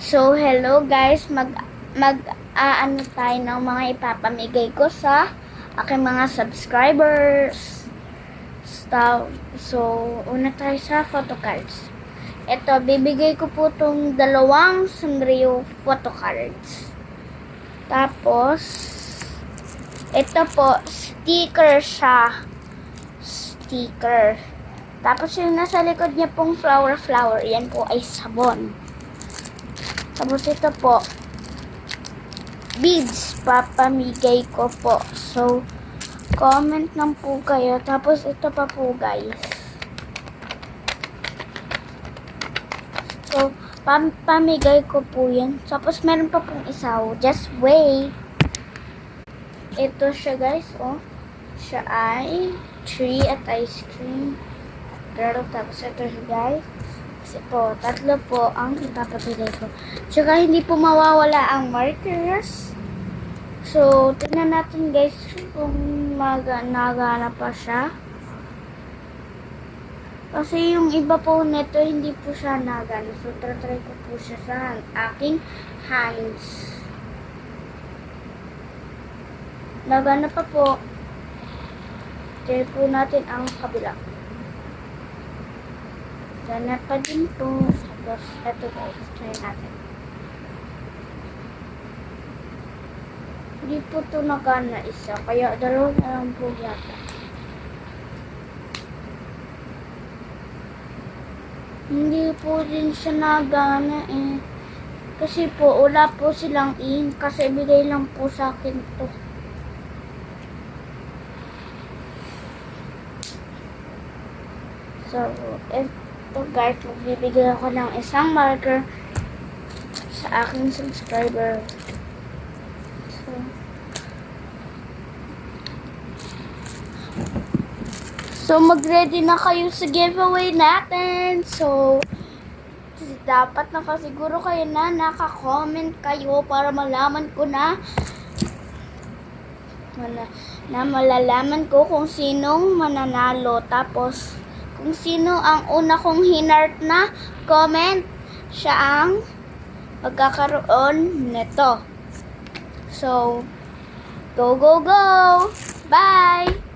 So, hello guys, ano tayo ng mga ipapamigay ko sa aking mga subscribers. So, una tayo sa photo cards. Ito, bibigay ko po itong dalawang Sanrio photo cards. Tapos, ito po, sticker siya. Sticker. Tapos yung nasa likod niya pong flower, yan po ay sabon. Tapos ito po, beads, papamigay ko po. So, comment lang po kayo. Tapos ito pa po guys. So, pamigay ko po yan. Tapos meron pa pong isa. Just wait. Ito siya guys, oh. Siya ay tree at ice cream. Pero tapos ito siya guys. Kasi po, tatlo po ang ipapabigay ko. Tsaka hindi po mawawala ang markers. So, tignan natin guys kung nagana pa siya. Kasi yung iba po nito, hindi po siya nagana. So, try ko po siya sa aking hands. Nagana pa po. Try po natin ang kabila. Gana pa din po. Tapos, ito guys, try natin. Hindi po ito nagana isa. Kaya dalawa na lang po yata. Hindi po din siya nagana eh. Kasi po, wala po silang ink. Kasi bigay lang po sa akin to. So, ito guys, magbibigay ako ng isang marker sa aking subscriber. So mag-ready na kayo sa giveaway natin. So, dapat nakasiguro kayo na naka-comment kayo para malaman ko na malalaman ko kung sinong mananalo. Tapos, kung sino ang una kong hinart na comment, siya ang magkakaroon nito. So, go, go, go! Bye!